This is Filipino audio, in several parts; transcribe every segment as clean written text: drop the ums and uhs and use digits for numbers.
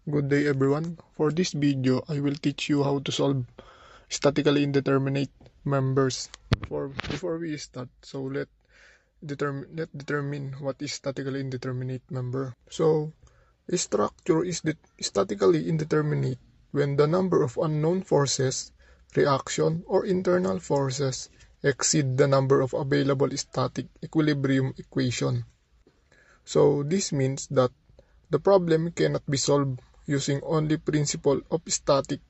Good day everyone. For this video, I will teach you how to solve statically indeterminate members. Before we start, so let determine what is statically indeterminate member. So, a structure is statically indeterminate when the number of unknown forces, reaction, or internal forces exceed the number of available static equilibrium equation. So, this means that the problem cannot be solved using only principle of static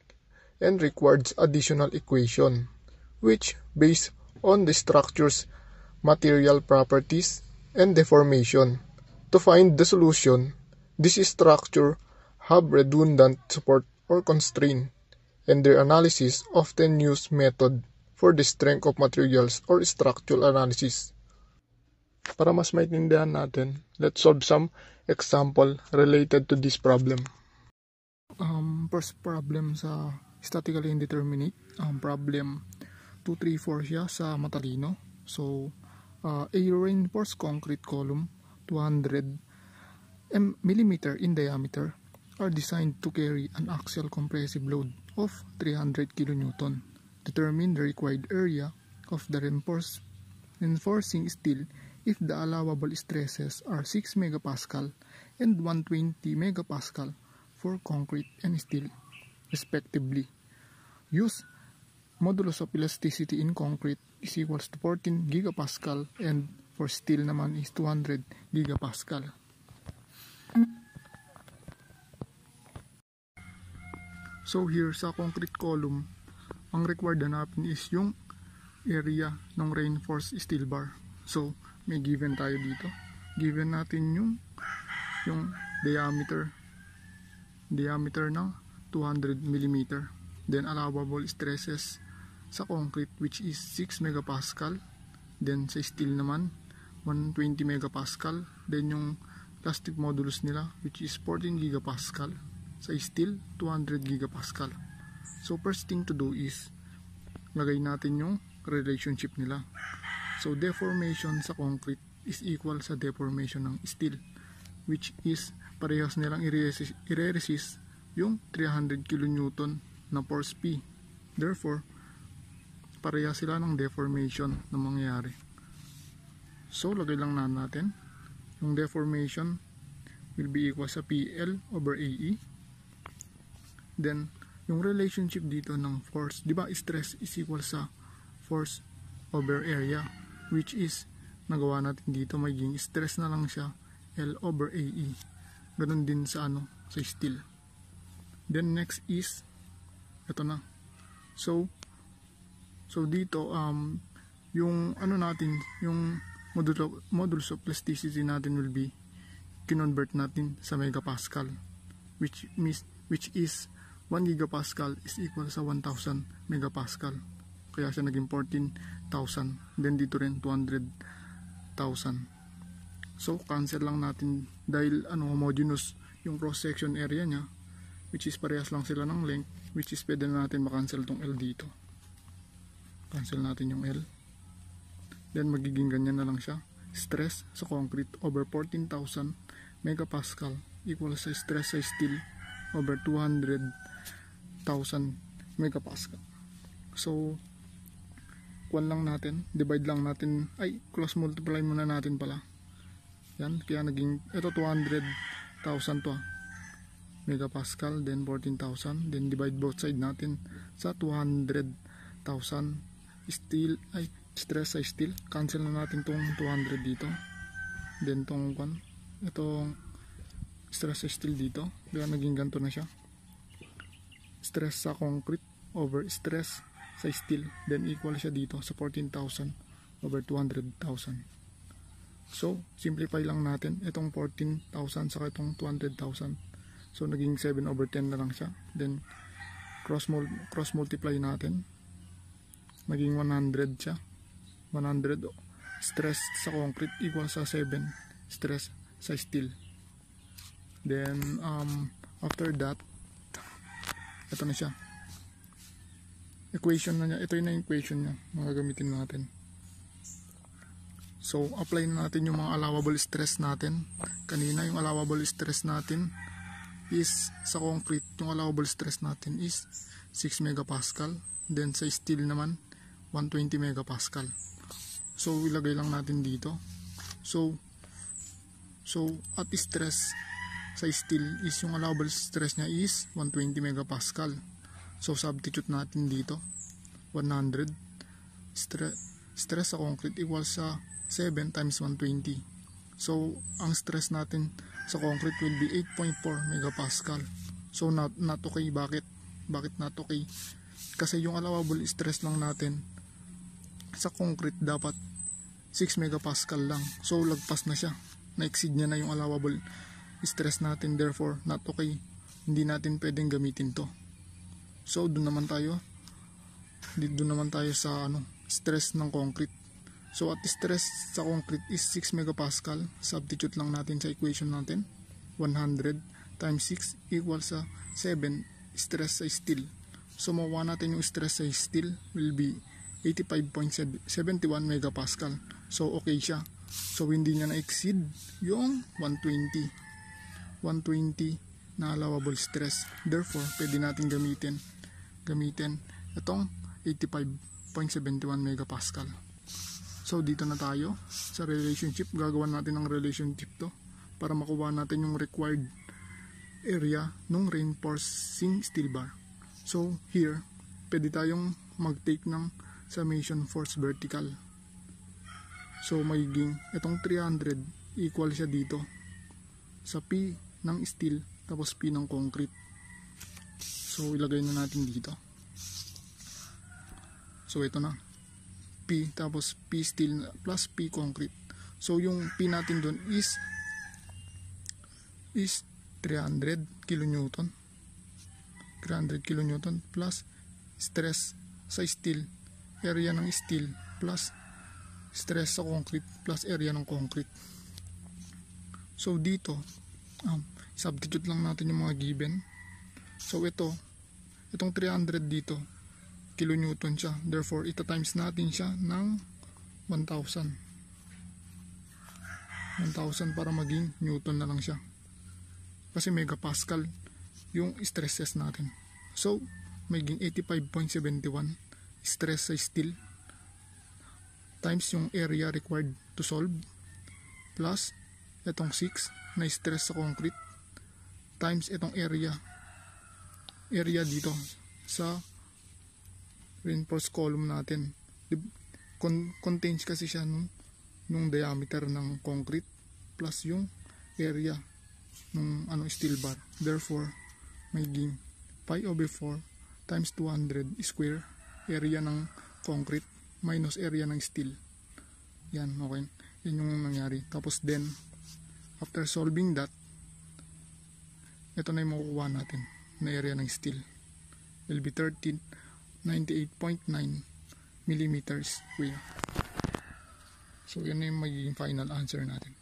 and requires additional equation, which based on the structure's material properties and deformation. To find the solution, this structure have redundant support or constraint, and their analysis often use method for the strength of materials or structural analysis. Para mas maintindihan natin, let's solve some example related to this problem. First problem sa statically indeterminate, problem 234 siya sa matalino. So, a reinforced concrete column 200 mm in diameter are designed to carry an axial compressive load of 300 kN. Determine the required area of the reinforcing steel if the allowable stresses are 6 MPa and 120 MPa for concrete and steel, respectively. Use modulus of elasticity in concrete is equals to 14 GPa and for steel naman is 200 GPa. So here sa concrete column, ang required hanapin is yung area ng reinforced steel bar. So may given tayo dito. Given natin yung diameter ng 200 mm. Then allowable stresses sa concrete which is 6 MPa. Then sa steel naman 120 MPa. Then yung plastic modulus nila which is 14 GPa. Sa steel 200 GPa. So first thing to do is lagay natin yung relationship nila. So deformation sa concrete is equal sa deformation ng steel, which is parehas nilang i-resist yung 300 kN na force P. Therefore, parehas sila ng deformation na mangyayari. So lagay lang natin yung deformation will be equal sa PL over AE. Then yung relationship dito ng force, di ba stress is equal sa force over area, which is nagawa natin dito, magiging stress na lang siya L over AE. Ganun din sa sa steel. Then next is ito na. So dito yung natin, yung modulus of plasticity natin will be kinonvert natin sa megapascal, which is 1 gigapascal is equal sa 1000 megapascal. Kaya siya naging 14,000. Then dito rin 200,000. So cancel lang natin dahil homogeneous yung cross section area niya, which is parehas lang sila ng length, which is pwede na natin makancel tong L dito. Cancel natin yung L. Then magiging ganyan na lang siya. Stress sa concrete over 14,000 megapascal equal sa stress sa steel over 200,000 megapascal. So lang natin, divide lang natin, cross multiply muna natin pala. Yan, kaya naging ito 200,000 to megapascal, then 14,000, then divide both side natin sa 200,000 steel, stress sa steel. Cancel na natin tong 200 dito, then itong stress sa steel dito, kaya naging ganito na siya. Stress sa concrete over stress sa steel, then equal siya dito sa 14,000 over 200,000. So simplify lang natin itong 14,000 saka itong 200,000. So naging 7 over 10 na lang siya. Then cross multiply natin, maging 100 siya. 100 stress sa concrete equal sa 7 stress sa steel. Then after that, ito na siya, equation na niya. Ito yung equation niya na gagamitin natin. So apply na natin yung mga allowable stress natin. Kanina yung allowable stress natin is sa concrete, yung allowable stress natin is 6 megapascal. Then sa steel naman, 120 megapascal. So ilagay lang natin dito. So at stress sa steel is yung allowable stress niya is 120 megapascal. So substitute natin dito 100. Stress sa concrete equals sa 7 times 120. So ang stress natin sa concrete will be 8.4 megapascal. So not okay. Bakit not okay? Kasi yung allowable stress lang natin sa concrete dapat 6 megapascal lang. So lagpas na siya. Na-exceed niya na yung allowable stress natin, therefore not okay. Hindi natin pwedeng gamitin to. So doon naman tayo sa stress ng concrete. So at stress sa concrete is 6 megapascal. Substitute lang natin sa equation natin. 100 times 6 equals sa 7 stress sa steel. So makuha natin yung stress sa steel will be 85.71 megapascal. So okay siya. So hindi niya na-exceed yung 120 na allowable stress. Therefore, pwede natin gamitin itong 85.71 megapascal. So dito na tayo sa relationship. Gagawa natin ng relationship to para makuha natin yung required area ng reinforcing steel bar. So here, pwede tayong mag-take ng summation force vertical. So magiging itong 300 equal siya dito sa P ng steel tapos P ng concrete. So ilagay na natin dito. So ito na, P tapos P steel plus P concrete. So yung P natin dun is 300 kilonewton. 300 kilonewton plus stress sa steel, area ng steel plus stress sa concrete plus area ng concrete. So dito substitute lang natin yung mga given. So itong 300 dito kilonewton siya, therefore ita times natin siya ng 1000 para maging newton na lang siya, kasi megapascal yung stresses natin. So maging 85.71 stress sa steel times yung area required to solve plus itong 6 na stress sa concrete times itong area dito sa reinforced column natin. Contains kasi siya nung diameter ng concrete plus yung area ng steel bar. Therefore maging pi over 4 times 200 square area ng concrete minus area ng steel. Yan, okay. Yan yung nangyari. Tapos then, after solving that, ito na yung makukuha natin na area ng steel. Will be 1398.9 millimeters square. So, yan na yung magiging final answer natin.